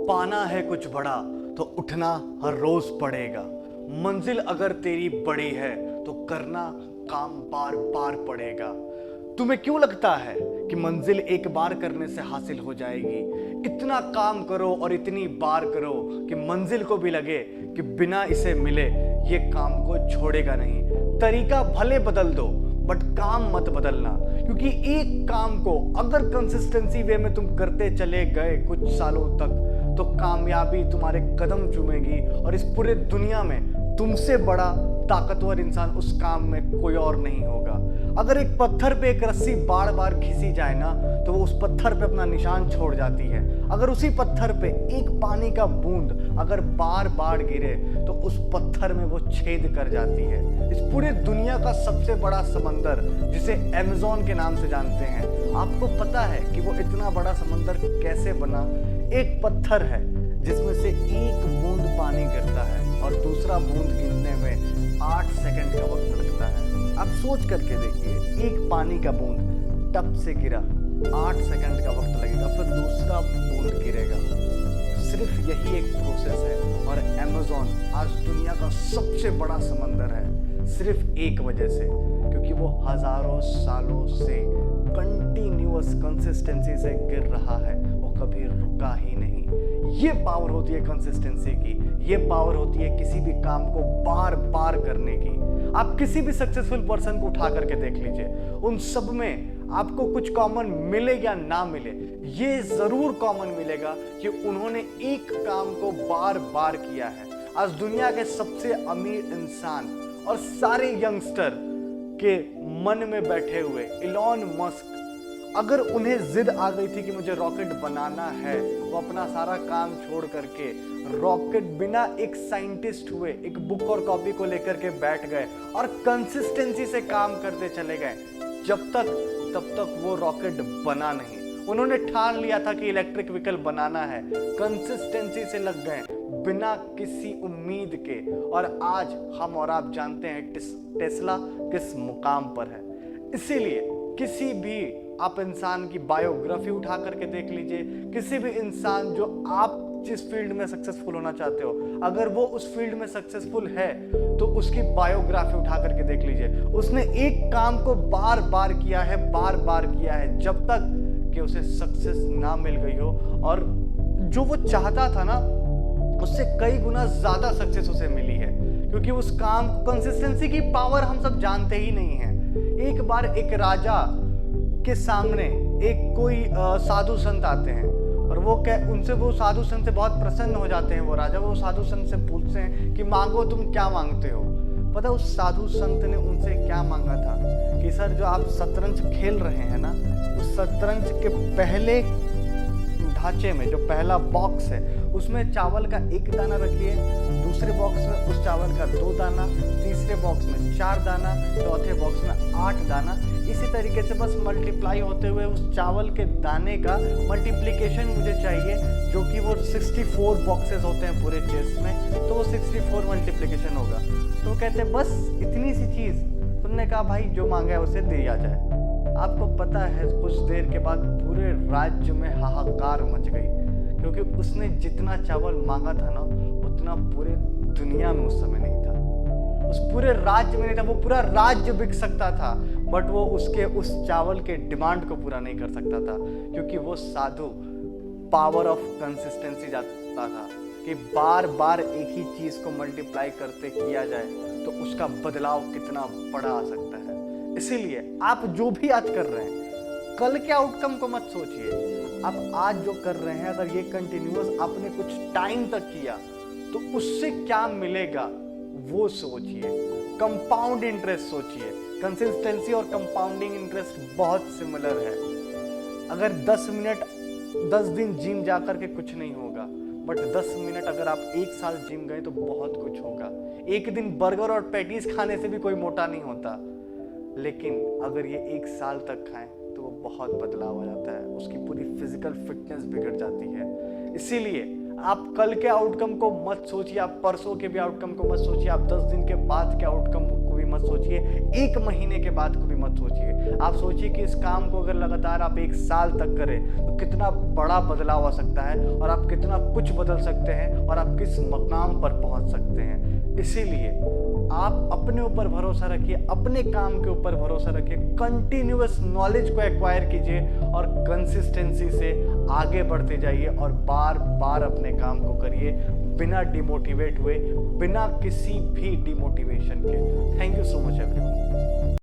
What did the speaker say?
पाना है कुछ बड़ा तो उठना हर रोज पड़ेगा। मंजिल अगर तेरी बड़ी है तो करना काम बार बार पड़ेगा। तुम्हें क्यों लगता है कि मंजिल एक बार करने से हासिल हो जाएगी? इतना काम करो और इतनी बार करो कि मंजिल को भी लगे कि बिना इसे मिले ये काम को छोड़ेगा नहीं। तरीका भले बदल दो बट काम मत बदलना, क्योंकि एक काम को अगर कंसिस्टेंसी वे में तुम करते चले गए कुछ सालों तक तो कामयाबी तुम्हारे कदम चूमेगी और इस पूरे दुनिया में तुमसे बड़ा ताकतवर इंसान उस काम में कोई और नहीं होगा। अगर एक पत्थर पे एक रस्सी बार बार घिसी जाए ना तो वो उस पत्थर पे अपना निशान छोड़ जाती है। अगर उसी पत्थर पे एक पानी का बूंद अगर बार बार गिरे तो उस पत्थर में वो छेद कर जाती है। इस पूरी दुनिया का सबसे बड़ा समंदर जिसे अमेज़न के नाम से जानते हैं, आपको पता है कि वो इतना बड़ा समंदर कैसे बना? एक पत्थर है जिसमें से एक बूंद पानी गिरता है और दूसरा बूंद गिरने में 8 सेकंड का वक्त लगता है। आप सोच करके देखिए, एक पानी का बूंद टप से गिरा, 8 सेकंड का वक्त लगेगा, फिर दूसरा बूंद गिरेगा। सिर्फ यही एक प्रोसेस है और अमेज़न आज दुनिया का सबसे बड़ा समंदर है सिर्फ एक वजह से, क्योंकि वो हजारों सालों से कंटिन्यूअस कंसिस्टेंसी से गिर रहा है, वो कभी रुका ही नहीं। ये पावर होती है कंसिस्टेंसी की, ये पावर होती है किसी भी काम को बार बार करने की। आप किसी भी सक्सेसफुल पर्सन को उठा करके देख लीजिए, उन सब में आपको कुछ कॉमन मिले या ना मिले, ये जरूर कॉमन मिलेगा कि उन्होंने एक काम को बार बार किया है। आज दुनिया के सबसे अमीर इंसान और सारे यंगस्टर के मन में बैठे हुए इलॉन मस्क, अगर उन्हें जिद आ गई थी कि मुझे रॉकेट बनाना है, वो अपना सारा काम छोड़ करके रॉकेट बिना एक साइंटिस्ट हुए एक बुक और कॉपी को लेकर के बैठ गए और कंसिस्टेंसी से काम करते चले गए। तब तक वो रॉकेट बना नहीं। उन्होंने ठान लिया था कि इलेक्ट्रिक व्हीकल बनाना है, कंसिस्टेंसी से लग गए बिना किसी उम्मीद के, और आज हम और आप जानते हैं टेस्ला किस मुकाम पर है। इसीलिए किसी भी आप इंसान की बायोग्राफी उठा करके देख लीजिए, किसी भी इंसान जो आप जिस फील्ड में सक्सेसफुल होना चाहते हो, अगर वो उस फील्ड में सक्सेसफुल है तो उसकी बायोग्राफी उठा करके देख लीजिए। उसने एक काम को बार बार किया है जब तक कि उसे सक्सेस ना मिल गई हो, और जो वो चाहता था ना उससे कई गुना ज्यादा सक्सेस उसे मिली है, क्योंकि उस काम कंसिस्टेंसी की पावर हम सब जानते ही नहीं है। एक बार एक राजा के सामने एक कोई साधु संत आते हैं और वो साधु संत से बहुत प्रसन्न हो जाते हैं। वो राजा वो साधु संत से पूछते हैं कि मांगो, तुम क्या मांगते हो? पता उस साधु संत ने उनसे क्या मांगा था कि सर, जो आप शतरंज खेल रहे हैं ना, उस शतरंज के पहले ढांचे में जो पहला बॉक्स है उसमें चावल का 1 दाना रखिए, दूसरे बॉक्स में उस चावल का 2 दाना, तीसरे बॉक्स में 4 दाना, चौथे बॉक्स में 8 दाना। इसी तरीके से बस मल्टीप्लाई होते हुए उस चावल के दाने का मल्टीप्लिकेशन मुझे चाहिए, जो कि वो 64 बॉक्सेस होते हैं पूरे चेस्ट में, तो वो 64 मल्टीप्लिकेशन होगा। तो कहते हैं बस इतनी सी चीज़। तुमने कहा भाई जो मांगा है उसे दिया जाए। आपको पता है कुछ देर के बाद पूरे राज्य में हाहाकार मच गई, क्योंकि उसने जितना चावल मांगा था ना उतना पूरे दुनिया में उस समय नहीं था, उस पूरे राज्य में नहीं था। वो पूरा राज्य बिक सकता था बट वो उसके उस चावल के डिमांड को पूरा नहीं कर सकता था, क्योंकि वो साधु पावर ऑफ कंसिस्टेंसी जानता था कि बार बार एक ही चीज को मल्टीप्लाई करते किया जाए तो उसका बदलाव कितना बड़ा आ सकता है। इसीलिए आप जो भी आज कर रहे हैं, कल के आउटकम को मत सोचिए। आप आज जो कर रहे हैं, अगर ये कंटिन्यूअस आपने कुछ टाइम तक किया तो उससे क्या मिलेगा वो सोचिए। कंपाउंड इंटरेस्ट सोचिए। कंसिस्टेंसी और कंपाउंडिंग इंटरेस्ट बहुत सिमिलर है। अगर 10 दिन जिम जा करके कुछ नहीं होगा, बट 10 मिनट अगर आप 1 साल जिम गए तो बहुत कुछ होगा। एक दिन बर्गर और पैटीज खाने से भी कोई मोटा नहीं होता, लेकिन अगर ये 1 साल तक खाएं तो वो बहुत बदलाव आ जाता है, उसकी पूरी फिजिकल फिटनेस बिगड़ जाती है। इसीलिए आप कल के आउटकम को मत सोचिए, आप परसों के भी आउटकम को मत सोचिए, आप 10 दिन के बाद के आउटकम को भी मत सोचिए, 1 महीने के बाद को भी मत सोचिए। आप सोचिए कि इस काम को अगर लगातार आप 1 साल तक करें तो कितना बड़ा बदलाव आ सकता है और आप कितना कुछ बदल सकते हैं और आप किस मकाम पर पहुंच सकते हैं। इसीलिए आप अपने ऊपर भरोसा रखिए, अपने काम के ऊपर भरोसा रखिए, कंटिन्यूअस नॉलेज को एक्वायर कीजिए और कंसिस्टेंसी से आगे बढ़ते जाइए और बार बार अपने काम को करिए बिना डिमोटिवेट हुए, बिना किसी भी डिमोटिवेशन के। Thank you so much everyone.